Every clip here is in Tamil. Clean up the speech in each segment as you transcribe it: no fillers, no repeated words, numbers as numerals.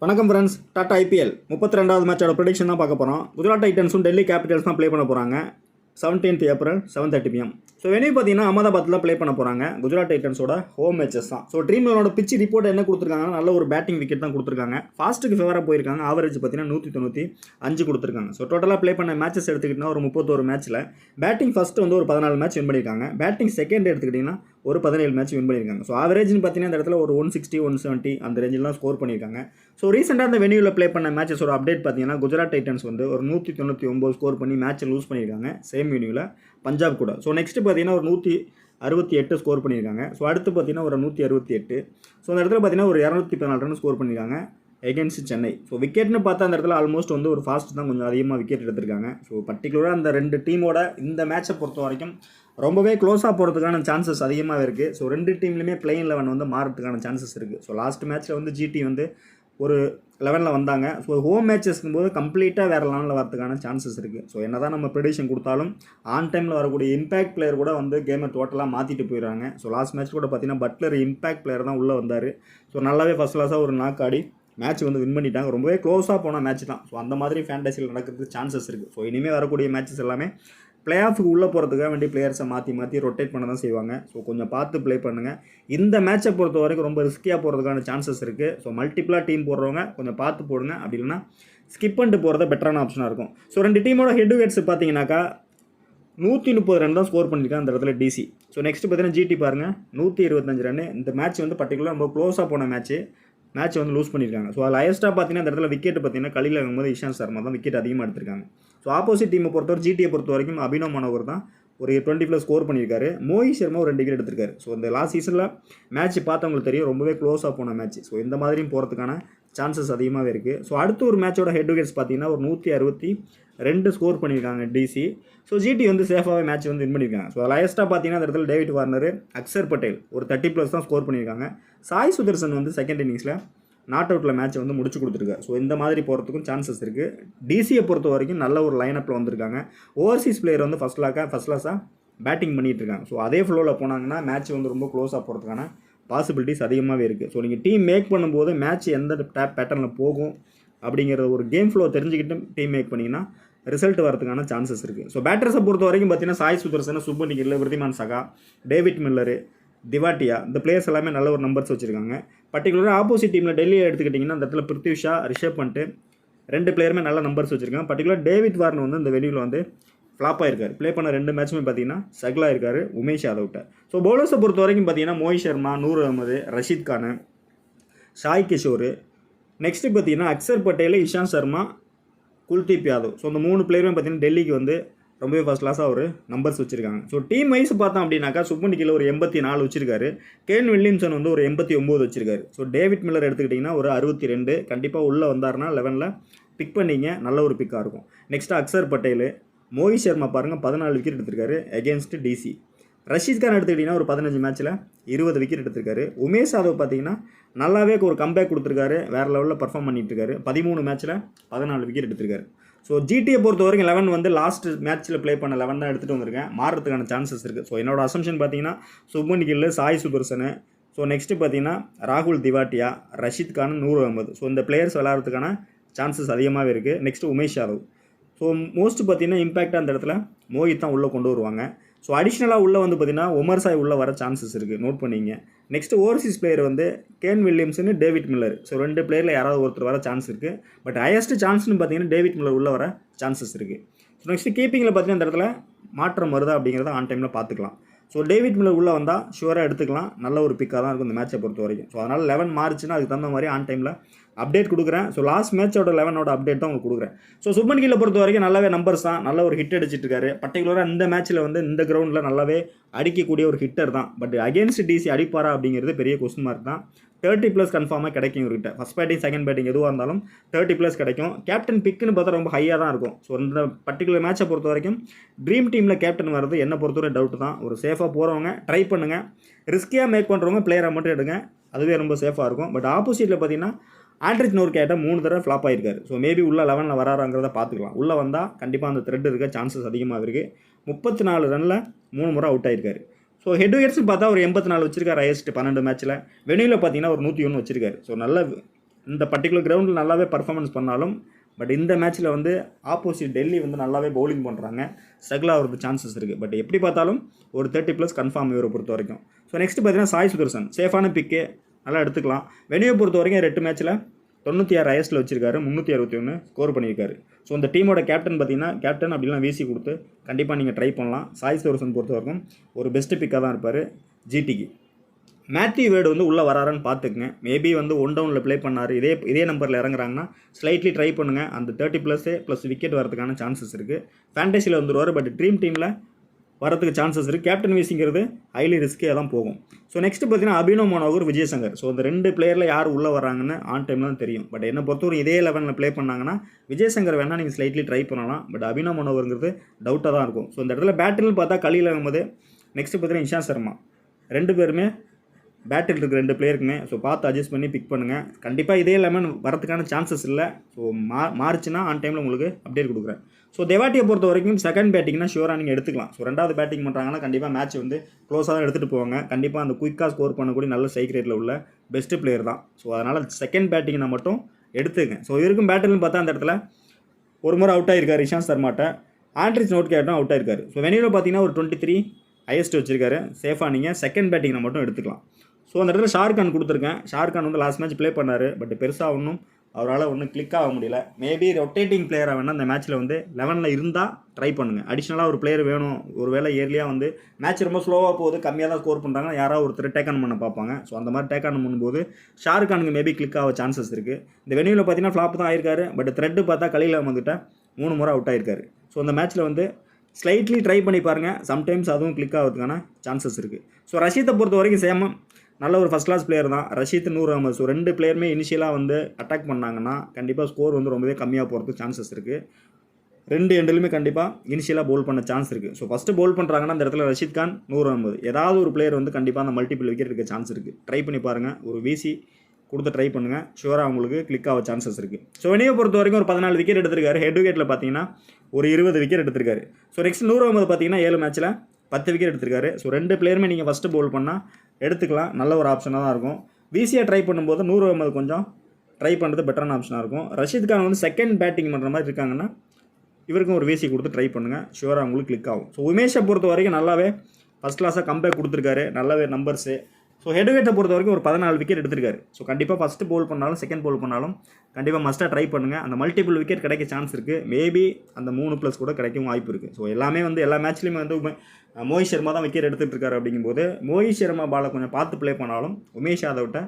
வணக்கம் ஃப்ரெண்ட்ஸ். டாடா ஐபிஎல் 32வது மேட்சோட ப்ரெடிக்ஷன் தான் பார்க்க போகிறோம். குஜராத் டைட்டன்ஸும் டெல்லி கேபிட்டல்ஸ் தான் ப்ளே பண்ண போகிறாங்க. 17th April 7:30 PM. So venue பார்த்தீங்கன்னா அகமதாபாத்தில் ப்ளே பண்ண போகிறாங்க. குஜராத் டைட்டன்ஸோட ஹோம் மேட்சஸ் தான். ஸோ ட்ரீம் லெவனோட பிச் ரிப்போர்ட் என்ன கொடுத்துருக்காங்கன்னா நல்ல ஒரு பேட்டிங் விக்கெட் தான் கொடுத்துருக்காங்க. ஃபாஸ்ட்டுக்கு ஃபேவராக போயிருக்காங்க. ஆவரேஜ் பார்த்தீங்கன்னா 195 கொடுத்துருக்காங்க. ஸோ டோட்டலாக ப்ளே பண்ண மேட்சஸ் எடுத்துக்கிட்டிங்கன்னா ஒரு 31 மேட்ச்சில் பேட்டிங் ஃபஸ்ட்டு வந்து ஒரு 14 மேட்ச் வின் பண்ணியிருக்காங்க. பேட்டிங் செகண்ட் எடுத்துக்கிட்டிங்கன்னா ஒரு 17 மேட்ச் வின் பண்ணியிருக்காங்க. ஸோ ஆவரேஜ்னு பார்த்தீங்கன்னா இந்த இடத்துல ஒரு 160 170 அந்த ரேஞ்சில் ஸ்கோர் பண்ணியிருக்காங்க. ஸோ ரீசெண்டாக அந்த வெனியூவில் ப்ளே பண்ண மேட்சஸோட அப்டேட் பார்த்தீங்கன்னா குஜராத் டைட்டன்ஸ் வந்து ஒரு 199 ஸ்கோர் பண்ணி மேட்ச்சை லூஸ் பண்ணியிருக்காங்க சேம் வெனியூவில் பஞ்சாப் கூட. ஸோ நெக்ஸ்ட்டு பார்த்தீங்கன்னா ஒரு 168 ஸ்கோர் பண்ணியிருக்காங்க. ஸோ அடுத்து பார்த்தீங்கன்னா ஒரு 168. ஸோ அந்த இடத்துல பார்த்தீங்கன்னா ஒரு 214 ரன் ஸ்கோர் பண்ணியிருக்காங்க எகென்ஸ்ட் சென்னை. ஸோ விக்கெட்னு பார்த்தா அந்த இடத்துல ஆல்மோஸ்ட் வந்து ஒரு ஃபாஸ்ட் தான் கொஞ்சம் அதிகமாக விக்கெட் எடுத்திருக்காங்க. ஸோ பர்டிகுலராக அந்த ரெண்டு டீமோட இந்த மேட்சை பொறுத்த வரைக்கும் ரொம்பவே க்ளோஸாக போகிறதுக்கான சான்சஸ் அதிகமாக இருக்குது. ஸோ ரெண்டு டீம்லையுமே பிளேயிங் 11 வந்து மாறதுக்கான சான்சஸ் இருக்குது. ஸோ லாஸ்ட் மேட்ச்சில் வந்து ஜிடி வந்து ஒரு 11ல் வந்தாங்க. ஸோ ஹோம் மேட்சஸ்க்கும் போது கம்ப்ளீட்டாக வேறு லெவலில் வரதுக்கான சான்சஸ் இருக்குது. ஸோ என்ன தான் நம்ம ப்ரெடிக்ஷன் கொடுத்தாலும் ஆன் டைமில் வரக்கூடிய இம்பாக்ட் பிளேயர் கூட வந்து கேமை டோட்டலாக மாற்றிட்டு போயிடுறாங்க. ஸோ லாஸ்ட் மேட்ச் கூட பார்த்தீங்கன்னா பட்லர் இம்பாக்ட் பிளேயர் தான் உள்ளே வந்தார். ஸோ நல்லாவே ஃபஸ்ட் கிளாஸாக ஒரு நாக் ஆடி மேட்ச் வந்து வின் பண்ணிட்டாங்க. ரொம்பவே க்ளோஸாக போன மேட்ச் தான். ஸோ அந்த மாதிரி ஃபேண்டசியில் நடக்கிறதுக்கு சான்சஸ் இருக்குது. ஸோ இனிமேல் வரக்கூடிய மேட்சஸ் எல்லாமே பிளே ஆஃபுக்கு உள்ளே போகிறதுக்காக வேண்டிய பிளேயர்ஸை மாற்றி ரொட்டேட் பண்ண தான் செய்வாங்க. ஸோ கொஞ்சம் பார்த்து ப்ளே பண்ணுங்கள். இந்த மேட்சை பொறுத்த வரைக்கும் ரொம்ப ரிஸ்கியாக போகிறதுக்கான சான்சஸ் இருக்குது. ஸோ மல்டிப்ளாக டீம் போடுறவங்க கொஞ்சம் பார்த்து போடுங்க. அப்படி இல்லைனா ஸ்கிப் பண்ணிட்டு போகிறத பெட்டரான ஆப்ஷனாக இருக்கும். ஸோ ரெண்டு டீமோட ஹெட் விக்கெட்ஸ் பார்த்தீங்கன்னாக்கா 130 ரன் தான் ஸ்கோர் பண்ணியிருக்காங்க அந்த இடத்துல டிசி. ஸோ நெக்ஸ்ட் பார்த்தீங்கன்னா ஜிடி பாருங்கள் 125 ரன். இந்த மேட்ச் வந்து பர்டிகுலராக ரொம்ப க்ளோஸாக போன மேட்ச் வந்து லூஸ் பண்ணியிருக்காங்க. ஸோ அதில் ஹையஸ்ட்டாக பார்த்தீங்கன்னா இந்த இடத்துல விக்கெட் பார்த்தீங்கன்னா கலியில் இருக்கும்போது இஷாந்த் சர்மா தான் விக்கெட் அதிகமாக எடுத்திருக்காங்க. ஸோ ஆப்போசிட் டீமை பொறுத்தவரை ஜிடியை பொறுத்த வரைக்கும் அபினவ் மனோகர் தான் ஒரு 20+ ஸ்கோர் பண்ணியிருக்காரு. மோஹித் சர்மா ஒரு 2 விக்கெட் எடுத்திருக்காரு. ஸோ இந்த லாஸ்ட் சீசனில் மேட்ச் பார்த்தவங்களுக்கு தெரியும் ரொம்பவே க்ளோஸாக போன மேட்ச். ஸோ இந்த மாதிரியும் போகிறதுக்கான சான்சஸ் அதிகமாகவே இருக்குது. ஸோ அடுத்த ஒரு மேட்சோட ஹெட் விக்கெட்ஸ் பார்த்தீங்கன்னா ஒரு 162 ஸ்கோர் பண்ணியிருக்காங்க டிசி. ஸோ ஜிடி வந்து சேஃபாகவே மேட்ச் வந்து வின் பண்ணியிருக்காங்க. ஸோ ஹையஸ்ட்டாக பார்த்தீங்கன்னா அந்த இடத்துல டேவிட் வார்னர், அக்சர் பட்டேல் ஒரு 30+ தான் ஸ்கோர் பண்ணியிருக்காங்க. சாய் சுதர்சன் வந்து செகண்ட் இன்னிங்ஸில் நாட் அவுட்டில் மேட்ச்சை வந்து முடிச்சு கொடுத்துருக்காரு. ஸோ இந்த மாதிரி போகிறதுக்கும் சான்சஸ் இருக்குது. டிசியை பொறுத்த வரைக்கும் நல்ல ஒரு லைனப்பில் வந்திருக்காங்க. ஓவர்சீஸ் பிளேயர் வந்து ஃபஸ்ட் கிளாஸாக பேட்டிங் பண்ணிகிட்டு இருக்காங்க. ஸோ அதே ஃப்ளோவில் போனாங்கன்னா மேட்ச் வந்து ரொம்ப க்ளோஸாக போகிறதுக்கான பாசிபிலிட்டிஸ் அதிகமாகவே இருக்குது. ஸோ நீங்கள் டீம் மேக் பண்ணும்போது மேட்ச் எந்த பேட்டர்னில் போகும் அப்படிங்கிற ஒரு கேம் ஃப்ளோ தெரிஞ்சுக்கிட்டு டீம் மேக் பண்ணிங்கன்னா ரிசல்ட் வரதுக்கான சான்சஸ் இருக்குது. ஸோ பேட்டர்ஸை பொறுத்த வரைக்கும் பார்த்தீங்கன்னா சாய் சுதர்சன், சுப்மன் கில், விருதிமான் சகா, டேவிட் மில்லரு, திவாட்டியா இந்த பிளேயர்ஸ் எல்லாமே நல்ல ஒரு நம்பர்ஸ் வச்சுருக்காங்க. பர்டிகுலராக ஆப்போசிட் டீமில் டெல்லியை எடுத்துக்கிட்டிங்கன்னா அந்த இடத்துல பிருத்வி ஷா, ரிஷப் பண்ட் ரெண்டு பிளேயருமே நல்ல நம்பர்ஸ் வச்சுருக்காங்க. பர்டிகுலர் டேவிட் வார்னர் வந்து இந்த வெளியில் வந்து ஃப்ளாப் ஆயிருக்காரு. ப்ளே பண்ண 2 மேட்சுமே பார்த்தீங்கன்னா ஸ்ட்ரகிள் ஆயிருக்காரு உமேஷ் யாதவ்கிட்ட. ஸோ பவுலர்ஸை பொறுத்த வரைக்கும் பார்த்தீங்கன்னா மோஹித் சர்மா, நூர் அகமது, ரஷீத் கான், சாய் கிஷோர், நெக்ஸ்ட்டு பார்த்தீங்கன்னா அக்சர் பட்டேல், இஷாந்த் சர்மா, குல்தீப் யாதவ். ஸோ இந்த 3 பிளேயருமே பார்த்தீங்கன்னா டெல்லிக்கு வந்து ரொம்பவே ஃபஸ்ட் கிளாஸாக ஒரு நம்பர்ஸ் வச்சுருக்காங்க. ஸோ டீம் வைஸ் பார்த்தோம் அப்படின்னாக்கா சுப்மன் கில் ஒரு 84 வச்சிருக்காரு. கேன் வில்லியம்சன் வந்து ஒரு 89 வச்சிருக்காரு. ஸோ டேவிட் மில்லர் எடுத்துக்கிட்டிங்கன்னா ஒரு 62 கண்டிப்பாக உள்ளே வந்தார்னா 11ல் பிக் பண்ணிங்க நல்ல ஒரு பிக்காக இருக்கும். நெக்ஸ்ட்டு அக்சர் பட்டேல், மோஹித் சர்மா பாருங்கள் 14 விக்கெட் எடுத்திருக்காரு எகென்ஸ்ட் டிசி. ரஷீத் கான் எடுத்துக்கிட்டிங்கன்னா ஒரு 15 மேட்ச்சில் 20 விக்கெட் எடுத்திருக்காரு. உமேஷ் யாதவ் பார்த்தீங்கன்னா நல்லாவே ஒரு கம்பேக் கொடுத்துருக்காரு. வேறு லெவலில் பர்ஃபார்ம் பண்ணிட்டு இருக்காரு. 13 மேட்ச்சில் 14 விக்கெட் எடுத்திருக்காரு. ஸோ ஜிடியை பொறுத்த வரைக்கும் 11 வந்து லாஸ்ட் மேட்ச்சில் ப்ளே பண்ண 11 தான் எடுத்துகிட்டு வந்திருக்கேன். மாறுறதுக்கான சான்சஸ் இருக்குது. ஸோ என்னோட அசம்ஷன் பார்த்தீங்கன்னா சுப்மன் கில், சாய் சுதர்சனு, ஸோ நெக்ஸ்ட்டு பார்த்தீங்கன்னா ராகுல் திவாட்டியா, ரஷீத் கான், நூர் அகமது. ஸோ இந்த பிளேயர்ஸ் விளையாடுறதுக்கான சான்சஸ் அதிகமாகவே இருக்குது. Next Umesh Yadav. So most பார்த்தீங்கன்னா இம்பாக்டாக அந்த இடத்துல மோஹித் தான் உள்ளே கொண்டு வருவாங்க. ஸோ அடிஷ்னலாக உள்ளே வந்து பார்த்தீங்கன்னா உமர் சாய் உள்ளே வர சான்சஸ் இருக்குது, நோட் பண்ணிங்க. நெக்ஸ்ட் ஓவர்சீஸ் பிளேயர் வந்து Kane Williamson, David Miller. So 2 பிளேயரில் யாராவது ஒருத்தர் வர சான்ஸ் இருக்குது. பட் ஹையஸ்ட் சான்ஸ்னு பார்த்தீங்கன்னா டேவிட் மில்லர் உள்ளே வர சான்சஸ் இருக்குது. ஸோ நெக்ஸ்ட் கீப்பிங்கில் பார்த்தீங்கன்னா இந்த இடத்துல மாற்றம் வருதா அப்படிங்கிறத ஆன் டைமில் பார்த்துக்கலாம். ஸோ டேவிட் மில்லர் உள்ளே வந்தால் ஷுவராக எடுத்துக்கலாம். நல்ல ஒரு பிக்காக தான் இருக்கும் இந்த மேட்சை பொறுத்த வரைக்கும். ஸோ அதனால் 11 மார்ச்சுன்னா அதுக்கு தகுந்த மாதிரி ஆன் டைமில் அப்டேட் கொடுக்குறேன். ஸோ லாஸ்ட் மேட்சோட 11ஓட அப்டேட் தான் உங்களுக்கு கொடுக்குறேன். ஸோ சுப்மன் கில்லை பொறுத்த வரைக்கும் நல்லாவே நம்பர்ஸ் தான், நல்ல ஒரு ஹிட் அடிச்சிட்டு இருக்காரு. பர்டிகுலராக இந்த மேட்ச்சில் வந்து இந்த கிரவுண்டில் நல்லாவே அடிக்கக்கூடிய ஒரு ஹிட்டர் தான். பட் அகேன்ஸ்ட் டிசி அடிப்பாரா அப்படிங்கிறது பெரிய கொஸ்டின் மார்க் தான். 30+ கன்ஃபார்மாக கிடைக்கும் இவர்கிட்ட. ஃபஸ்ட் பேட்டிங் செகண்ட் பேட்டிங் எதுவாக இருந்தாலும் 30+ கிடைக்கும். கேப்டன் பிக்குன்னு பார்த்தா ரொம்ப ஹையாக தான் இருக்கும். ஸோ இந்த பர்டிகுலர் மேட்சை பொறுத்த வரைக்கும் ட்ரீம் டீமில் கேப்டன் வர்றது என்னை பொறுத்தவரை டவுட் தான். ஒரு சேஃபாக போகிறவங்க ட்ரை பண்ணுங்கள். ரிஸ்கியாக மேக் பண்ணுறவங்க பிளேயரை மட்டும் எடுங்க, அதுவே ரொம்ப சேஃபாக இருக்கும். பட் ஆப்போசிட்டில் பார்த்தீங்கன்னா ஆண்ட்ரிச் நோர் கேட்ட 3 தடவை ஃப்ளாப் ஆயிருக்காரு. ஸோ மேபி உள்ள 11ல் வராங்கிறத பார்த்துக்கலாம். உள்ளே வந்தால் கண்டிப்பாக அந்த த்ரெட் இருக்க சான்சஸ் அதிகமாக இருக்குது. 34 ரனில் 3 முறை அவுட் ஆயிருக்காரு. ஸோ ஹெட் விக்கெட்ஸ்னு பார்த்தா ஒரு 84 வச்சிருக்காரு ஹையஸ்ட் 12 மேட்ச்சில். வெனியூவில் பார்த்தீங்கன்னா ஒரு 101 வச்சிருக்காரு. ஸோ நல்ல இந்த பர்டிகுலர் கிரவுண்டில் நல்லாவே பர்ஃபார்மன்ஸ் பண்ணாலும் பட் இந்த மேட்ச்சில் வந்து ஆப்போசிட் டெல்லி வந்து நல்லாவே பவுலிங் பண்ணுறாங்க, ஸ்ட்ரகிள் ஆகிறது சான்சஸ் இருக்குது. பட் எப்படி பார்த்தாலும் ஒரு 30+ கன்ஃபார்ம் இவரை பொறுத்த வரைக்கும். ஸோ நெக்ஸ்ட் பார்த்தீங்கன்னா சாய் சுதர்சன், சேஃபான பிக்கு, நல்லா எடுத்துக்கலாம். வெனியூ பொறுத்த வரைக்கும் 2 மேட்ச்சில் 96 ஹையஸ்ட்டில் வச்சிருக்காரு, 361 ஸ்கோர் பண்ணியிருக்காரு. ஸோ இந்த டீமோட கேப்டன் பார்த்தீங்கன்னா கேப்டன் அப்படிலாம் வீசி கொடுத்து கண்டிப்பாக நீங்கள் ட்ரை பண்ணலாம். சாய் சுதர்சன் பொறுத்த வரைக்கும் ஒரு பெஸ்ட்டு பிக்காக தான் இருப்பார் ஜிடிக்கு. மேத்யூ வேர்டு வந்து உள்ளே வராருன்னு பார்த்துக்குங்க. மேபி வந்து 1 டவுனில் ப்ளே பண்ணார், இதே நம்பரில் இறங்குறாங்கன்னா ஸ்லைட்லி ட்ரை பண்ணுங்கள். அந்த 30+ விக்கெட் வரதுக்கான சான்சஸ் இருக்குது. ஃபேண்டசியில் வந்துடுவார், பட் ட்ரீம் டீமில் வரதுக்கு சான்சஸ் இருக்குது. கேப்டன் வீசிங்கிறது ஹைலி ரிஸ்கியாக தான் போகும். ஸோ நெக்ஸ்ட் பார்த்தீங்கன்னா அபினவ் மனோகர், விஜயசங்கர். ஸோ இந்த 2 பிளேயரில் யார் உள்ளே வராங்கன்னு ஆன் டைமில் தான் தெரியும். பட் என்னை பொறுத்தவரை இதே 11ல் ப்ளே பண்ணாங்கன்னா விஜயசங்கர் வேணால் நீங்கள் ஸ்லைட்லி ட்ரை பண்ணலாம். பட் அபினவ் மனோகருங்கிறது டவுட்டாக தான் இருக்கும். ஸோ இந்த இடத்துல பேட்டில்னு பார்த்தா கலீல் அகமது, நெக்ஸ்ட் பார்த்தீங்கன்னா இஷாந்த் சர்மா, 2 பேருமே பேட்டில் இருக்கிற 2 பிளேயருக்குமே. ஸோ பார்த்து அட்ஜஸ்ட் பண்ணி பிக் பண்ணுங்கள். கண்டிப்பாக இதே 11 வரதுக்கான சான்சஸ் இல்லை. ஸோ மார்ச்சுனா ஆன் டைமில் உங்களுக்கு அப்டேட் கொடுக்குறேன். ஸோ தெவாட்டியை பொறுத்த வரைக்கும் செகண்ட் பேட்டிங்னா ஷூராக நீங்கள் எடுத்துக்கலாம். ஸோ 2வது பேட்டிங் பண்ணுறாங்கன்னா கண்டிப்பாக மேட்ச் வந்து க்ளோஸாக தான் எடுத்துகிட்டு போவாங்க. கண்டிப்பாக அந்த குயிக்காக ஸ்கோர் பண்ணக்கூடிய நல்ல ஸ்ட்ரைக் ரேட்டில் உள்ள பெஸ்ட்டு பிளேயர் தான். ஸோ அதனால் செகண்ட் பேட்டிங்னா மட்டும் எடுத்துங்க. ஸோ இருக்கும் பேட்டில்னு பார்த்தா அந்த இடத்துல ஒரு முறை அவுட் ஆகிருக்காரு இஷாந்த் சர்மாட்ட, ஆண்ட்ரிஸ் நோட் கேட்டும் அவுட் ஆகிருக்காரு. ஸோ வெனியூவில் பார்த்தீங்கன்னா ஒரு 23 ஹையஸ்ட் வச்சிருக்காரு. சேஃபாக நீங்கள் செகண்ட் பேட்டிங்னா மட்டும் எடுத்துக்கலாம். ஸோ அந்த இடத்துல ஷாருக்கான் கொடுத்துருக்கேன். ஷாருக்கான் வந்து லாஸ்ட் மேட்ச் ப்ளே பண்ணார், பட் பெருசாக அவரால் ஒன்றும் கிளிக் ஆக முடியல. மேபி ரொட்டேட்டிங் பிளேயராக வேணால் அந்த மேட்ச்சில் வந்து 11ல் இருந்தால் ட்ரை பண்ணுங்கள். அடிஷ்னலாக ஒரு பிளேயர் வேணும். ஒரு வேளை இயர்லியாக வந்து மேட்ச் ரொம்ப ஸ்லோவாக போகுது, கம்மியாக தான் ஸ்கோர் பண்ணுறாங்க, யாராவது ஒருத்தர் டேக் ஆன் பண்ண பார்ப்பாங்க. ஸோ அந்த மாதிரி டேக் ஆன் பண்ணும்போது ஷாருக்கானுக்கு மேபி கிளிக் ஆக சான்சஸ் இருக்குது. இந்த வெனியூவில் பார்த்தீங்கன்னா ஃப்ளாப் தான் ஆயிருக்காரு, பட் த்ரெட்டு பார்த்தா கலீல் அகமதுகிட்ட 3 முறை அவுட் ஆயிருக்காரு. ஸோ அந்த மேட்ச்சில் வந்து ஸ்லைட்லி ட்ரை பண்ணி பாருங்கள், சம்டைம்ஸ் அதுவும் கிளிக் ஆகிறதுக்கான சான்சஸ் இருக்குது. ஸோ ரஷீத்தை பொறுத்த வரைக்கும் நல்ல ஒரு ஃபஸ்ட் கிளாஸ் பிளேயர் தான் ரஷீத், நூர் அகமது. ஸோ 2 பிளேயருமே இனிஷியலாக வந்து அட்டாக் பண்ணாங்கன்னா கண்டிப்பாக ஸ்கோர் வந்து ரொம்பவே கம்மியாக போகிறதுக்கு சான்சஸ் இருக்குது. 2 எண்ட்லையுமே கண்டிப்பாக இனிஷியலாக பவுல் பண்ண சான்ஸ் இருக்குது. ஸோ ஃபஸ்ட்டு பவுல் பண்ணுறாங்கன்னா அந்த இடத்துல ரஷீத் கான், நூர் அகமது ஏதாவது ஒரு பிளேயர் வந்து கண்டிப்பாக அந்த மல்டிபிள் விக்கெட் இருக்க சான்ஸ் இருக்குது. ட்ரை பண்ணி பாருங்கள், ஒரு வீசி கொடுத்து ட்ரை பண்ணுங்கள், ஷுவராக உங்களுக்கு கிளிக் ஆக சான்சஸ் இருக்குது. ஸோ வெனியை பொறுத்த வரைக்கும் ஒரு 14 விக்கெட் எடுத்திருக்காரு. ஹெட் விக்கெட்டில் பார்த்தீங்கன்னா ஒரு 20 விக்கெட் எடுத்திருக்காரு. ஸோ நெக்ஸ்ட் நூர் அகமது பார்த்தீங்கன்னா 7 மேட்ச்சில் 10 விக்கெட் எடுத்திருக்காரு. ஸோ 2 பிளேயருமே நீங்கள் ஃபஸ்ட்டு பவுல் பண்ணால் எடுத்துக்கலாம், நல்ல ஒரு ஆப்ஷனாக தான் இருக்கும். விசியாக ட்ரை பண்ணும்போது நூர் அகமது கொஞ்சம் ட்ரை பண்ணுறது பெட்டரான ஆப்ஷனாக இருக்கும். ரஷீத் கான் வந்து செகண்ட் பேட்டிங் பண்ணுற மாதிரி இருக்காங்கன்னா இவருக்கும் ஒரு விசி கொடுத்து ட்ரை பண்ணுங்கள், ஷுவராக உங்களுக்கு கிளிக் ஆகும். ஸோ உமேஷை பொறுத்த வரைக்கும் நல்லாவே ஃபஸ்ட் கிளாஸாக கம்பேக் கொடுத்துருக்காரு, நல்லாவே நம்பர்ஸு. ஸோ ஹெட்விகேட்டை பொறுத்த வரைக்கும் ஒரு 14 விக்கெட் எடுத்திருக்காரு. ஸோ கண்டிப்பாக ஃபஸ்ட்டு பவுல் பண்ணாலும் செகண்ட் பவுல் பண்ணாலும் கண்டிப்பாக மஸ்ட்டாக ட்ரை பண்ணுங்கள். அந்த மல்டிபிள் விக்கெட் கிடைக்க சான்ஸ் இருக்குது. மேபி அந்த 3+ கூட கிடைக்கவும் வாய்ப்பு இருக்குது. ஸோ எல்லாமே வந்து எல்லா மேட்ச்லேயுமே வந்து மோஹித் சர்மா தான் விக்கெட் எடுத்துகிட்டு இருக்காரு. அப்படிங்கும்போது மோஹித் சர்மா பாலை கொஞ்சம் பார்த்து ப்ளே பண்ணாலும் உமேஷ் யாதவ்ட்ட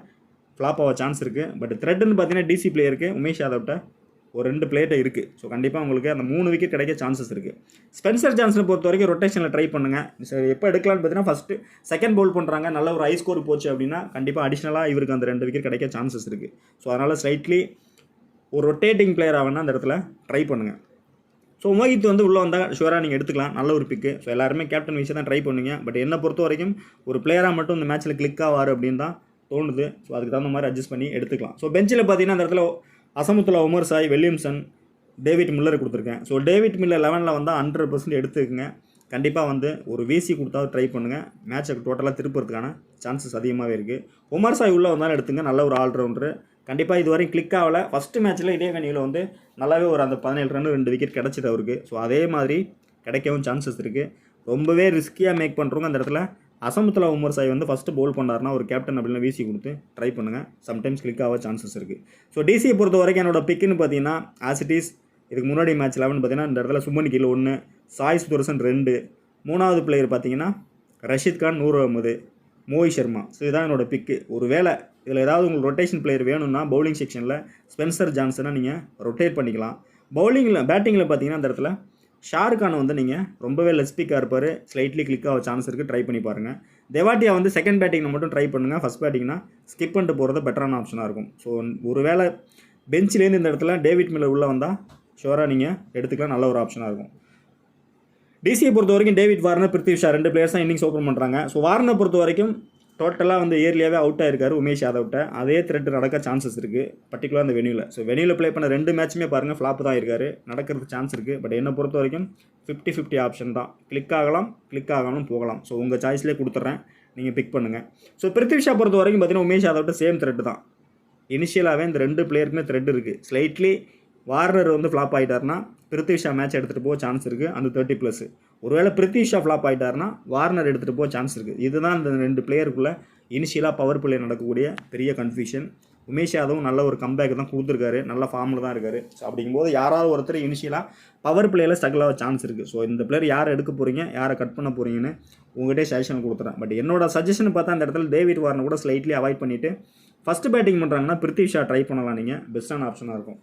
ஃப்ளாப் ஆக சான்ஸ் இருக்குது. பட் த்ரெட்டுன்னு பார்த்தீங்கன்னா டிசி பிளேயருக்கு உமேஷ் யாதவ்ட்ட ஒரு 2 பிளேட்டை இருக்குது. ஸோ கண்டிப்பாக உங்களுக்கு அந்த 3 விக்கெட் கிடைக்க சான்சஸ் இருக்குது. ஸ்பென்சர் ஜான்சனை பொறுத்த வரைக்கும் ரொட்டேஷனில் ட்ரை பண்ணுங்கள். சரி, எப்போ எடுக்கலான்னு பார்த்தீங்கன்னா ஃபஸ்ட்டு செகண்ட் பவுல் பண்ணுறாங்க, நல்ல ஒரு ஹை ஸ்கோர் போச்சு அப்படின்னா கண்டிப்பாக அடிஷ்னலாக இவருக்கு அந்த 2 விக்கெட் கிடைக்க சான்சஸ் இருக்குது. ஸோ அதனால் ஸ்லைட்லி ஒரு ரொட்டேட்டிங் பிளேயராக வேணால் அந்த இடத்துல ட்ரை பண்ணுங்கள். ஸோ மோஹித் வந்து உள்ளே வந்தால் ஷுவராக நீங்கள் எடுத்துக்கலாம், நல்ல ஒரு பிக்கு. ஸோ எல்லாருமே கேப்டன் விஷயம் தான் ட்ரை பண்ணுங்க. பட் என்னை பொறுத்த வரைக்கும் ஒரு பிளேயராக மட்டும் இந்த மேட்ச்சில் கிளிக் ஆவார் அப்படின்னு தான் தோணுது. ஸோ அதுக்கு தகுந்த மாதிரி அட்ஜஸ்ட் பண்ணி எடுத்துக்கலாம். ஸோ பெஞ்சில் பார்த்தீங்கன்னா அந்த இடத்துல Azmatullah, Omarzai, Williamson, David Miller கொடுத்துருக்கேன். ஸோ டேவிட் மில்லர் 11ல் வந்தால் 100% எடுத்துக்கங்க. கண்டிப்பாக வந்து ஒரு விசி கொடுத்தாவது ட்ரை பண்ணுங்கள், மேட்சை டோட்டலாக திருப்புறதுக்கான சான்சஸ் அதிகமாகவே இருக்குது. உமர் சாய் உள்ளே வந்தாலும் எடுத்துங்க, நல்ல ஒரு ஆல்ரவுண்டரு. கண்டிப்பாக இதுவரையும் கிளிக் ஆகலை. ஃபஸ்ட்டு மேட்ச்சில் இதே வெனியூவில் வந்து நல்லாவே ஒரு அந்த 17 ரன் 2 விக்கெட் கிடச்சிது அவருக்கு. ஸோ அதே மாதிரி கிடைக்கவும் சான்சஸ் இருக்குது. ரொம்பவே ரிஸ்கியாக மேக் பண்ணுறவங்க அந்த இடத்துல அசமுத்துல்லா, உமர் சாய் வந்து ஃபஸ்ட்டு பவுல் பண்ணார்னா ஒரு கேப்டன் அப்படின்னு வீசி கொடுத்து ட்ரை பண்ணுங்கள், சம்டைம்ஸ் கிளிக் ஆக சான்சஸ் இருக்குது. ஸோ டிசியை பொறுத்த வரைக்கும் என்னோட பிக்குன்னு பார்த்தீங்கன்னா ஆஸ் இட் இஸ் இதுக்கு முன்னாடி மேட்ச் 11 பார்த்தீங்கன்னா இந்த இடத்துல சுமன் கில் 1, சாய் சுதர்சன் 2, 3வது பிளேயர் பார்த்தீங்கன்னா ரஷீத் கான், நூர் அகமது, மோஹித் சர்மா. ஸோ இதுதான் என்னோட பிக்கு. ஒரு வேளை இதில் ஏதாவது உங்களுக்கு ரொட்டேஷன் பிளேயர் வேணும்னா பவுலிங் செக்ஷனில் ஸ்பென்சர் ஜான்சனை நீங்கள் ரொட்டேட் பண்ணிக்கலாம். பேட்டிங்கில் பார்த்தீங்கன்னா அந்த இடத்துல ஷாருக்கானை வந்து நீங்கள் ரொம்பவே லெஸ் பிக்காக இருப்பார், ஸ்லைட்லி கிளிக் ஆக சான்ஸ் இருக்குது, ட்ரை பண்ணி பாருங்கள். தெவாட்டியா வந்து செகண்ட் பேட்டிங்கில் மட்டும் ட்ரை பண்ணுங்கள், ஃபஸ்ட் பேட்டிங்னா ஸ்கிப் பண்ணிட்டு போகிறது பெட்டரான ஆப்ஷனாக இருக்கும். ஸோ ஒரு வேளை பெஞ்சிலேருந்து இந்த இடத்துல டேவிட் மில்லர் உள்ளே வந்தால் ஷோராக நீங்கள் எடுத்துக்கலாம், நல்ல ஒரு ஆப்ஷனாக இருக்கும். டிசியை பொறுத்த வரைக்கும் David Warner, Prithvi Shah 2 players தான் இன்னிங்ஸ் ஓப்பன் பண்ணுறாங்க. ஸோ வார்னர் பொறுத்த வரைக்கும் டோட்டலாக வந்து இயர்லியாகவே அவுட் ஆயிருக்காரு உமேஷ் யாதவ்ட்ட. அதே த்ரெட் நடக்க சான்சஸ் இருக்குது, பர்டிகுலர் அந்த வெனியூவில். ஸோ வெனியூவில் ப்ளே பண்ண 2 மேட்சுமே பாருங்கள் ஃப்ளாப் தான் இருக்காரு, நடக்கிறதுக்கு சான்ஸ் இருக்குது. பட் என்னை பொறுத்த வரைக்கும் 50-50 ஆப்ஷன் தான். கிளிக் ஆகாமலும் போகலாம். ஸோ உங்கள் சாய்ஸ்லேயே கொடுத்துட்றேன், நீங்கள் பிக் பண்ணுங்கள். ஸோ பிருத்வி ஷா பொறுத்த வரைக்கும் பார்த்தீங்கன்னா உமேஷ் யாதவ்ட்ட சேம் த்ரெட் தான். இனிஷியலாகவே இந்த 2 பிளேயருக்குமே த்ரெட் இருக்குது. ஸ்லைட்லி வார்னர் வந்து ஃப்ளாப் ஆகிட்டார்னா பிருத்வி ஷா மேட்ச் எடுத்துகிட்டு போக சான்ஸ் இருக்குது அந்த 30+. ஒருவேளை பிருத்வி ஷா ஃப்ளாப் ஆகிட்டார்னா வார்னர் எடுத்துகிட்டு போக சான்ஸ் இருக்குது. இதுதான் இந்த 2 பிளேயருக்குள்ளே இனிஷியலாக பவர் பிளே நடக்கக்கூடிய பெரிய கன்ஃபியூஷன். உமேஷ் யாதவும் நல்ல ஒரு கம்பேக் தான் கொடுத்துருக்காரு, நல்ல ஃபார்மில் தான் இருக்கார். ஸோ அப்படிங்கும்போது யாராவது ஒருத்தர் இனிஷியலாக பவர் பிளேயில் ஸ்ட்ரகிள் ஆக சான்ஸ் இருக்குது. ஸோ இந்த பிளேயர் யாரை எடுக்க போகிறீங்க, யாரை கட் பண்ண போகிறீங்கன்னு உங்கள்கிட்டே சஜஷன் கொடுத்துறேன். பட் என்னோட சஜஷன் பார்த்தா அந்த இடத்துல டேவிட் வார்னர் கூட ஸ்லைட்லி அவாய்ட் பண்ணிவிட்டு ஃபஸ்ட்டு பேட்டிங் பண்ணுறாங்கன்னா பிருத்வி ஷா ட்ரை பண்ணலாம், நீங்கள் பெஸ்ட்டான ஆப்ஷனாக இருக்கும்.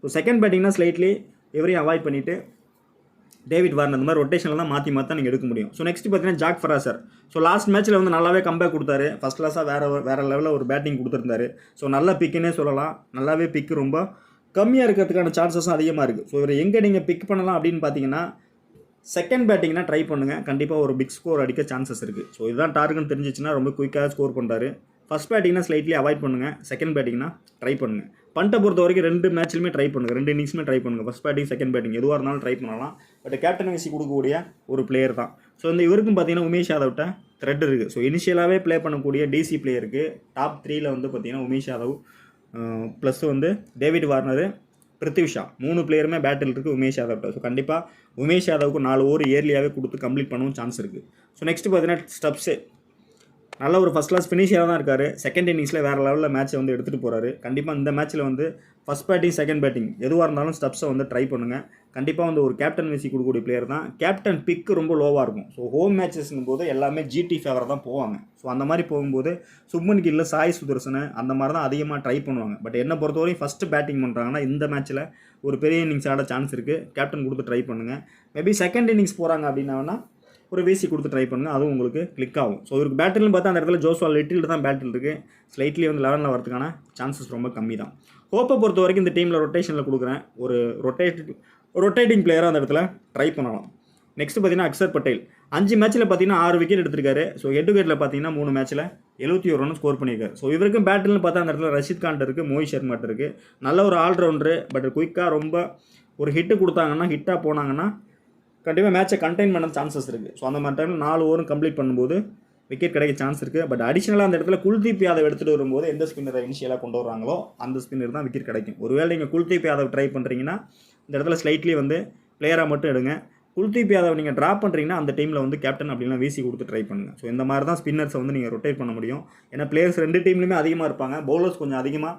ஸோ செகண்ட் பேட்டிங்னா ஸ்லைட்லி எவரையும் அவாய்ட் பண்ணிவிட்டு டேவிட் வார்னர் இந்த மாதிரி ரொட்டேஷனில் தான் மாற்றி நீங்கள் எடுக்க முடியும். ஸோ நெக்ஸ்ட் பார்த்தீங்கன்னா ஜாக் ஃபராசர். ஸோ லாஸ்ட் மேட்ச்சில் வந்து நல்லாவே கம்பேக் கொடுத்தாரு. ஃபஸ்ட் கிளாஸாக வேறு லெவலில் ஒரு பேட்டிங் கொடுத்துருந்தாரு. ஸோ நல்ல பிக்குன்னே சொல்லலாம். நல்லாவே பிக்கு ரொம்ப கம்மியாக இருக்கிறதுக்கான சான்சஸும் அதிகமாக இருக்குது. ஸோ இவர் எங்கே நீங்கள் பிக் பண்ணலாம் அப்படின்னு பார்த்தீங்கன்னா செகண்ட் பேட்டிங்னா ட்ரை பண்ணுங்கள், கண்டிப்பாக ஒரு பிக் ஸ்கோர் அடிக்க சான்சஸ் இருக்குது. ஸோ இதுதான் டார்கெட் தெரிஞ்சிச்சுன்னா ரொம்ப குயிக்காக ஸ்கோர் பண்ணுறாரு. ஃபஸ்ட் பேட்டிங்னா ஸ்லைட்லி அவாய்ட் பண்ணுங்கள், செகண்ட் பேட்டிங்னா ட்ரை பண்ணுங்கள். பண்ட்டை பொறுத்த வரைக்கும் 2 மேட்ச்லையுமே ட்ரை பண்ணுங்கள், 2 இன்னிங்ஸுமே ட்ரை பண்ணுங்கள். ஃபஸ்ட் பேட்டிங் செகண்ட் பேட்டிங் எதுவாக இருந்தாலும் ட்ரை பண்ணலாம். பட் கேப்டன் வைசி கொடுக்கக்கூடிய ஒரு பிளேயர் தான். ஸோ இந்த இவருக்கும் பார்த்தீங்கன்னா உமேஷ் யாதவ்ட்ட த்ரெட் இருக்குது. ஸோ இனிஷியலாகவே ப்ளே பண்ணக்கூடிய டிசி பிளேயருக்கு டாப் 3ல் வந்து பார்த்தீங்கன்னா உமேஷ் யாதவ் ப்ளஸ் வந்து டேவிட் வார்னர், பிருத்வி ஷா 3 பிளேயருமே பேட்டில் இருக்குது உமேஷ் யாதவ்ட்ட. ஸோ கண்டிப்பாக உமேஷ் யாதவுக்கு 4 ஓவர் இயர்லியாகவே கொடுத்து கம்ப்ளீட் பண்ணவும் சான்ஸ் இருக்குது. ஸோ நெக்ஸ்ட் பார்த்தீங்கன்னா ஸ்டப்ஸு நல்ல ஒரு ஃபஸ்ட் கிளாஸ் ஃபினிஷராக தான் இருக்கார். செகண்ட் இன்னிங்ஸில் வேறு லெவலில் மேட்ச்சை வந்து எடுத்துகிட்டு போகிறாரு. கண்டிப்பாக இந்த மேட்ச்சில் வந்து ஃபஸ்ட் பேட்டிங் செகண்ட் பேட்டிங் எதுவாக இருந்தாலும் ஸ்டப்ஸை வந்து ட்ரை பண்ணுங்கள். கண்டிப்பாக வந்து ஒரு கேப்டன் வைசி கொடுக்கக்கூடிய பிளேயர் தான். கேப்டன் பிக்கு ரொம்ப லோவாக இருக்கும். ஸோ ஹோம் மேட்சஸ்ங்கும் போது எல்லாமே ஜிடி ஃபேவராக தான் போவாங்க. ஸோ அந்த மாதிரி போகும்போது சுப்மன் கில், சாய் சுதர்சன் அந்த மாதிரி தான் அதிகமாக ட்ரை பண்ணுவாங்க. பட் என்னை பொறுத்தவரையும் ஃபஸ்ட்டு பேட்டிங் பண்ணுறாங்கன்னா இந்த மேட்ச்சில் ஒரு பெரிய இன்னிங்ஸ் ஆட சான்ஸ் இருக்குது. கேப்டன் கொடுத்து ட்ரை பண்ணுங்கள். மேபி செகண்ட் இன்னிங்ஸ் போகிறாங்க அப்படின்னா ஒரு வீசி கொடுத்து ட்ரை பண்ணுங்கள், அதுவும் உங்களுக்கு கிளிக் ஆகும். ஸோ இவருக்கு பேட்டில்னு பார்த்தா அந்த இடத்துல ஜோஸ்வா லிட்டில் தான் பேட்டில் இருக்குது. ஸ்லைட்லி வந்து 11ல் வரதுக்கான சான்சஸ் ரொம்ப கம்மி தான். ஹோப்பை பொறுத்த வரைக்கும் இந்த டீமில் ரொட்டேஷனில் கொடுக்குறேன். ஒரு ரொட்டேட்டிங் பிளேயராக அந்த இடத்துல ட்ரை பண்ணலாம். நெக்ஸ்ட் பார்த்தீங்கன்னா அக்சர் பட்டேல் 5 மேட்ச்சில் பார்த்தீங்கன்னா 6 விக்கெட் எடுத்திருக்காரு. ஸோ ஹெட் டு ஹெட்டில் பார்த்தீங்கன்னா 3 மேட்ச்சில் 71 ரன் ஸ்கோர் பண்ணியிருக்காரு. ஸோ இவருக்கும் பேட்டில்னு பார்த்தா அந்த இடத்துல ரஷித் கான் இருக்குது, மோஹித் சர்மாட் இருக்குது. நல்ல ஒரு ஆல்ரவுண்டரு. பட் குயிக்காக ரொம்ப ஒரு ஹிட்டு கொடுத்தாங்கன்னா, ஹிட்டாக போனாங்கன்னா கண்டிப்பாக மேட்சை கண்டெயின் பண்ண சான்சஸ் இருக்குது. ஸோ அந்த மாதிரி டைமில் 4 ஓவரும் கம்ப்ளீட் பண்ணும்போது விக்கெட் கிடைக்க சான்ஸ் இருக்குது. பட் அடிஷனலாக அந்த இடத்துல குல்தீப் யாதவ் எடுத்துகிட்டு வரும்போது எந்த ஸ்பின்னரை இனிஷியலாக கொண்டு வராங்களோ அந்த ஸ்பின்னர் தான் விக்கெட் கிடைக்கும். ஒருவேளை நீங்கள் குல்தீப் யாதவ் ட்ரை பண்ணுறீங்கன்னா இந்த இடத்துல ஸ்லைட்லி வந்து பிளேயராக மட்டும் எடுங்க. குல்தீப் யாதவ் நீங்கள் ட்ராப் பண்ணுறீங்கன்னா அந்த டீமில் வந்து கேப்டன் அப்படின்னா வீசி கொடுத்து ட்ரை பண்ணுங்கள். ஸோ இந்த மாதிரி தான் ஸ்பின்னர்ஸை வந்து நீங்கள் ரொட்டேட் பண்ண முடியும். ஏன்னா பிளேயர்ஸ் 2 டீம்லையுமே அதிகமாக இருப்பாங்க. பவுலர்ஸ் கொஞ்சம் அதிகமாக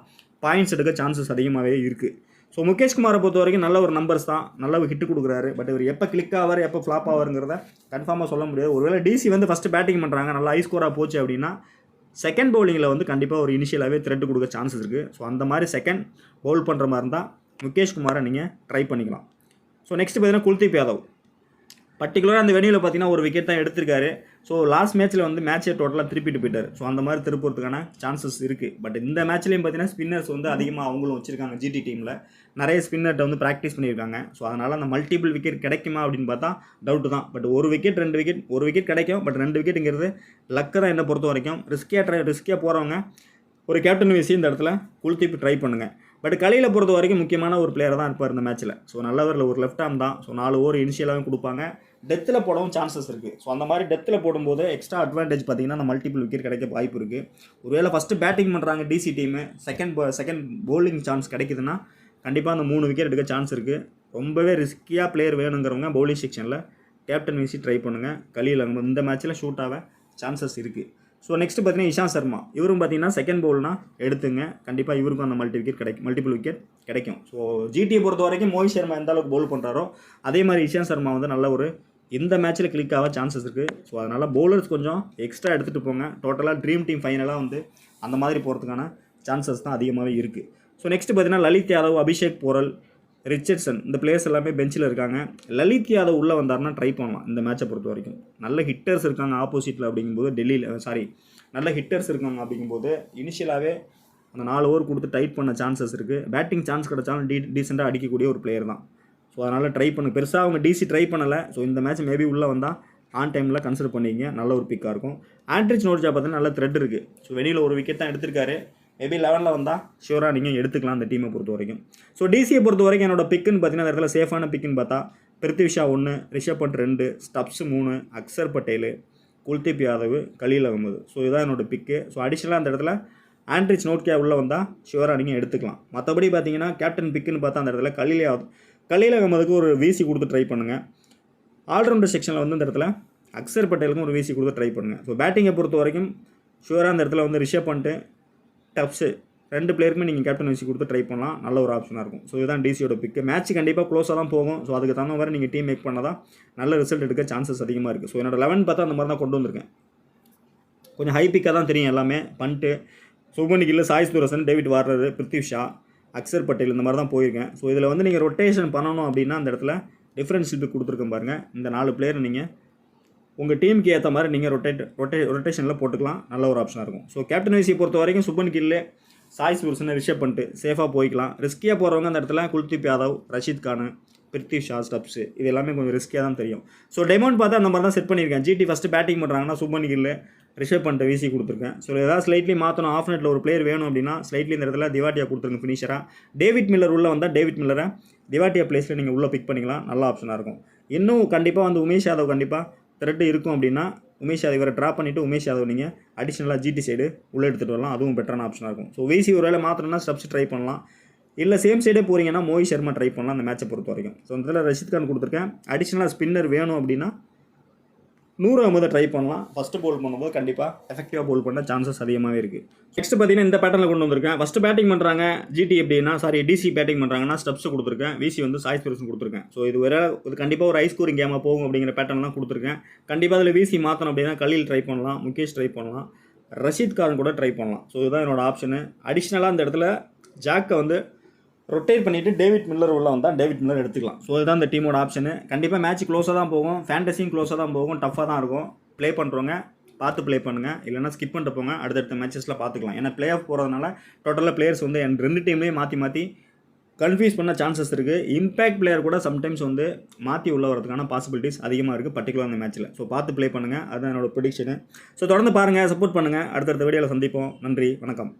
பாயிண்ட்ஸ் எடுக்க சான்சஸ் அதிகமாகவே இருக்குது. ஸோ முகேஷ் குமாரை பொறுத்த வரைக்கும் நல்ல ஒரு நம்பர்ஸ் தான், நல்ல ஒரு ஹிட்டு கொடுக்குறாரு. பட் இவர் எப்போ கிளிக் ஆவார், எப்போ ஃப்ளாப் ஆவாருங்கிறத கன்ஃபார்மாக சொல்ல முடியாது. ஒருவேளை டிசி வந்து ஃபஸ்ட்டு பேட்டிங் பண்ணுறாங்க, நல்லா ஹை ஸ்கோராக போச்சு அப்படின்னா செகண்ட் பவுலிங்கில் வந்து கண்டிப்பாக ஒரு இனிஷியலாகவே த்ரெட் கொடுக்க சான்சஸ் இருக்குது. ஸோ அந்த மாதிரி செகண்ட் பவுல் பண்ணுற மாதிரி இருந்தால் முகேஷ் குமாரை நீங்கள் ட்ரை பண்ணிக்கலாம். ஸோ நெக்ஸ்ட் பார்த்தீங்கன்னா குல்தீப் யாதவ் பர்டிகுலராக அந்த வெனியில் பார்த்தீங்கன்னா ஒரு விக்கெட் தான் எடுத்திருக்காரு. ஸோ லாஸ்ட் மேட்ச்சில் வந்து மேட்சை டோட்டலாக திருப்பிட்டு போயிட்டார். ஸோ அந்த மாதிரி திருப்புறதுக்கான சான்சஸ் இருக்குது. பட் இந்த மேட்ச்லேயும் பார்த்தீங்கன்னா ஸ்பின்னர்ஸ் வந்து அதிகமாக அவங்களும் வச்சுருக்காங்க. ஜிடி டீமில் நிறைய ஸ்பின்னர்கிட்ட வந்து ப்ராக்டிஸ் பண்ணியிருக்காங்க. ஸோ அதனால் அந்த மல்டிபிள் விக்கெட் கிடைக்குமா அப்படின்னு பார்த்தா டவுட்டு தான். பட் ஒரு விக்கெட் 2 விக்கெட், ஒரு விக்கெட் கிடைக்கும். பட் 2 விக்கெட்டுங்கிறது லக்கு தான் என்னை பொறுத்த வரைக்கும். ரிஸ்கியாக போகிறவங்க ஒரு கேப்டன் வைசி இந்த இடத்துல குல்தீப் ட்ரை பண்ணுங்கள். பட் கலையில் பொறுத்த வரைக்கும் முக்கியமான ஒரு பிளேயர் தான் இருப்பார் இந்த மேட்ச்சில். ஸோ நல்லவரில் ஒரு லெஃப்ட் ஆர்ம் தான். ஸோ 4 ஓவர் இனிஷியலாகவும் கொடுப்பாங்க. டெத்தில் போடவும் சான்சஸ் இருக்குது. ஸோ அந்த மாதிரி டெத்தில் போடும்போது எக்ஸ்ட்ரா அட்வான்டேஜ் பார்த்தீங்கன்னா அந்த மல்டிபிள் விக்கெட் கிடைக்க வாய்ப்பு இருக்குது. ஒருவேளை ஃபஸ்ட்டு பேட்டிங் பண்ணுறாங்க DC team, second bowling chance கிடைக்குதுன்னா கண்டிப்பாக அந்த 3 விக்கெட் எடுக்க சான்ஸ் இருக்குது. ரொம்பவே ரிஸ்கியாக பிளேயர் வேணுங்கிறவங்க பவுலிங் செக்ஷனில் கேப்டன் வீசி ட்ரை பண்ணுங்கள். கலீல் அகமது இந்த மேட்ச்சில் ஷூட் ஆக சான்சஸ் இருக்குது. ஸோ நெக்ஸ்ட் பார்த்தீங்கன்னா இஷாந்த் சர்மா. இவரும் பார்த்தீங்கன்னா செகண்ட் பவுல்னா எடுத்துங்க. கண்டிப்பாக இவருக்கும் அந்த மல்டிபிள் விக்கெட் கிடைக்கும். ஸோ ஜிடியை பொறுத்த வரைக்கும் மோஹித் சர்மா எந்த அளவுக்கு பவுல் பண்ணுறாரோ அதே மாதிரி இஷாந்த் சர்மா வந்து நல்ல ஒரு இந்த மேட்ச்சில் கிளிக் ஆக சான்சஸ் இருக்குது. ஸோ அதனால் பவுலர்ஸ் கொஞ்சம் எக்ஸ்ட்ரா எடுத்துகிட்டு போங்க. டோட்டலாக ட்ரீம் டீம் ஃபைனலாக வந்து அந்த மாதிரி போகிறதுக்கான சான்சஸ் தான் அதிகமாகவே இருக்குது. ஸோ நெக்ஸ்ட் பார்த்தீங்கன்னா லலித் யாதவ், அபிஷேக் போரல், ரிச்சர்ட்சன் இந்த பிளேயர்ஸ் எல்லாமே பெஞ்சில் இருக்காங்க. லலித் யாதவ் உள்ளே வந்தார்னா ட்ரை பண்ணலாம். இந்த மேட்சை பொறுத்த வரைக்கும் நல்ல ஹிட்டர்ஸ் இருக்காங்க ஆப்போசிட்டில் அப்படிங்கும்போது நல்ல ஹிட்டர்ஸ் இருக்காங்க அப்படிங்கும்போது இனிஷியலாகவே அந்த 4 ஓவர் கொடுத்து டைட் பண்ண சான்சஸ் இருக்குது. பேட்டிங் சான்ஸ் கிடைச்சாலும் டீசெண்டாக அடிக்கக்கூடிய ஒரு பிளேயர் தான். ஸோ அதனால் ட்ரை பண்ணு. பெருசாக அவங்க டிசி ட்ரை பண்ணலை. ஸோ இந்த மேட்ச் மேபி உள்ளே வந்தால் ஆன் டைமில் கன்சிடர் பண்ணிங்க, நல்ல ஒரு பிக்காக இருக்கும். ஆண்ட்ரிச் நோர்ஜா பார்த்தீங்கன்னா நல்ல த்ரெட் இருக்குது. ஸோ வெளியில் ஒரு விக்கெட் தான் எடுத்திருக்காரு. மேபி 11ல் வந்தால் ஷூராக நீங்கள் எடுத்துக்கலாம் அந்த டீமை பொறுத்த வரைக்கும். ஸோ டிசியை பொறுத்த வரைக்கும் என்னோட பிக்குன்னு பார்த்தீங்கன்னா அந்த இடத்துல சேஃபான பிக்குன்னு பார்த்தா பிருத்வி ஷா 1, ரிஷப் பண்ட் 2, ஸ்டப்ஸ் 3, அக்சர் பட்டேல், குல்தீப் யாதவ், கலீல் அகமது. ஸோ இதுதான் என்னோட பிக்கு. ஸோ அடிஷனலாக அந்த இடத்துல ஆண்ட்ரிச் நோட்கே உள்ளே வந்தால் ஷுவராக நீங்கள் எடுத்துக்கலாம். மற்றபடி பார்த்தீங்கன்னா கேப்டன் பிக்குன்னு பார்த்தா அந்த இடத்துல கலீல் அகமதுக்கு ஒரு விசி கொடுத்து ட்ரை பண்ணுங்கள். ஆல்ரவுண்டர் செக்ஷனில் வந்து இந்த இடத்துல அக்சர் பட்டேலுக்கும் ஒரு விசி கொடுத்து ட்ரை பண்ணுங்கள். ஸோ பேட்டிங்கை பொறுத்த வரைக்கும் ஷுவராக அந்த இடத்துல வந்து ரிஷப் பண்ணிட்டு டப்ஸு 2 பிளேயருக்குமே நீங்கள் கேப்டன் விசி கொடுத்து ட்ரை பண்ணலாம். நல்ல ஒரு ஆப்ஷனாக இருக்கும். ஸோ இதுதான் டிசியோட பிக்கு. மேட்ச் கண்டிப்பாக க்ளோஸாக தான் போகும். ஸோ அதுக்கு தகுந்த மாதிரி நீங்கள் டீம் மேக் பண்ணால் தான் நல்ல ரிசல்ட் எடுக்க சான்சஸ் அதிகமாக இருக்குது. ஸோ என்னோட 11 பார்த்தா அந்த மாதிரி தான் கொண்டு வந்திருக்கேன். கொஞ்சம் ஹை பிக்காக தான் தெரியும் எல்லாமே. பண்ணிட்டு சுப்மன் கில், சாய் சுதர்சன், டேவிட் வார்னர், பிருத்வி ஷா, அக்சர் பட்டேல் இந்த மாதிரி தான் போயிருக்கேன். ஸோ இதில் வந்து நீங்கள் ரொட்டேஷன் பண்ணணும் அப்படின்னா அந்த இடத்துல டிஃப்ரென்ஷியல் பிக் கொடுத்துருக்கேன் பாருங்கள். இந்த 4 பிளேயர் நீங்கள் உங்கள் டீமுக்கு ஏற்ற மாதிரி நீங்கள் ரொட்டேஷனில் போட்டுக்கலாம். நல்ல ஒரு ஆப்ஷனாக இருக்கும். ஸோ கேப்டன் வைசியை பொறுத்த வரைக்கும் சுப்மன் கில், சாய் சுதர்சனை ரிஷப் பண்ணிட்டு சேஃபாக போய்க்கலாம். ரிஸ்கியாக போகிறவங்க அந்த இடத்துல குல்தீப் யாதவ், ரஷீத் கான், பிருத்வி ஷா, ஸ்டப்ஸு இது எல்லாமே கொஞ்சம் ரிஸ்கியாக தான் தெரியும். ஸோ டெமௌண்ட் பார்த்தா அந்த மாதிரி தான் செட் பண்ணியிருக்கேன். ஜிடி ஃபஸ்ட்டு பேட்டிங் பண்ணுறாங்கன்னா சுப்மன் கில், ரிஷப் பண்ணிட்டு விசி கொடுத்துருக்கேன். ஸோ ஏதாவது ஸ்லைட்லி மாற்றணும், ஆஃப் நெட்டில் ஒரு பிளேயர் வேணும் அப்படின்னா ஸ்லைட்லி இந்த இடத்துல திவாட்டியா கொடுத்துருங்க ஃபினிஷராக. டேவிட் மில்லர் உள்ளே வந்தால் டேவிட் மில்லரை திவாட்டியா பிளேஸில் நீங்கள் உள்ளே பிக் பண்ணிக்கலாம். நல்ல ஆப்ஷனாக இருக்கும். இன்னும் கண்டிப்பாக வந்து உமேஷ் யாதவ் கண்டிப்பாக த்ரெட் இருக்கும் அப்படின்னா உமேஷ் யாதவ் இவரை ட்ராப் பண்ணிவிட்டு உமேஷ் யாதவ் நீங்கள் அடிஷனலாக ஜிடி சைடு உள்ளே எடுத்துகிட்டு வரலாம். அதுவும் பெட்டரான ஆப்ஷனாக இருக்கும். ஸோ விசி ஒரு வேளை மாற்றணும்னா ஸ்டப்ஸ் ட்ரை பண்ணலாம். இல்லை சேம் சைடே போகிறீங்கன்னா மோஹித் சர்மா ட்ரை பண்ணலாம் அந்த மேட்சை பொறுத்த வரைக்கும். ஸோ இந்த இதில் ரஷீத் கான் கொடுத்துருக்கேன். அடிஷனலாக ஸ்பின்னர் வேணும் அப்படின்னா 100 அகமதை ட்ரை பண்ணலாம். ஃபஸ்ட்டு போல் பண்ணும்போது கண்டிப்பாக எஃபெக்டிவாக போல் பண்ண சான்சஸ் அதிகமாகவே இருக்குது. நெக்ஸ்ட் பார்த்தீங்கன்னா இந்த பேட்டர்னில் கொண்டு வந்திருக்கேன். ஃபஸ்ட்டு பேட்டிங் பண்ணுறாங்க ஜிடி எப்படின்னா டிசி பேட்டிங் பண்ணுறாங்கன்னா ஸ்டெப்ஸ் கொடுத்துருக்கேன். விசி வந்து சாய் சுதர்சன் கொடுத்துருக்கேன். ஸோ இது கண்டிப்பாக ஒரு ஹை ஸ்கோரிங் கேமாக போகும் அப்படிங்கிற பேட்டர்ன் தான் கொடுத்துருக்கேன். கண்டிப்பாக அதில் விசி மாற்றணும் அப்படின்னா கலீல் ட்ரை பண்ணலாம், முகேஷ் ட்ரை பண்ணலாம், ரஷீத் கான் கூட ட்ரை பண்ணலாம். ஸோ இதுதான் என்னோட ஆப்ஷனு. அடிஷ்னலாக அந்த இடத்துல ஜாக்கை வந்து ரொட்டேட் பண்ணிவிட்டு டேவிட் மில்லர் உள்ள வந்தால் டேவிட் மில்லர் எடுத்துக்கலாம். ஸோ இதுதான் இந்த டீமோட ஆப்ஷனு. கண்டிப்பாக மேட்ச் க்ளோஸாக தான் போகும். ஃபேண்டஸியும் க்ளோஸாக தான் போகும். டஃப்பாக தான் இருக்கும். ப்ளே பண்ணுறவங்க பார்த்து ப்ளே பண்ணுங்கள். இல்லைனா ஸ்கிப் பண்ணிட்டு போங்க. அடுத்தடுத்த மேட்சஸில் பார்த்துக்கலாம். ஏன்னா ப்ளே ஆஃப் போகிறதுனால டோட்டலாக பிளேயர்ஸ் வந்து 2 டீம்லேயும் மாற்றி கன்ஃபியூஸ் பண்ண சான்சஸ் இருக்குது. இம்பேக்ட் பிளேயர் கூட சம்டைம்ஸ் வந்து மாற்றி உள்ள வரதுக்கான பாசிபிலிட்டிஸ் அதிகமாக இருக்குது, பர்டிகுலர் அந்த மேட்ச்சில். ஸோ பார்த்து ப்ளே பண்ணுங்கள். அதுதான் என்னோட ப்ரெடிக்ஷனு. ஸோ தொடர்ந்து பாருங்கள், சப்போர்ட் பண்ணுங்கள். அடுத்தடுத்த வீடியோவில் சந்திப்போம். நன்றி, வணக்கம்.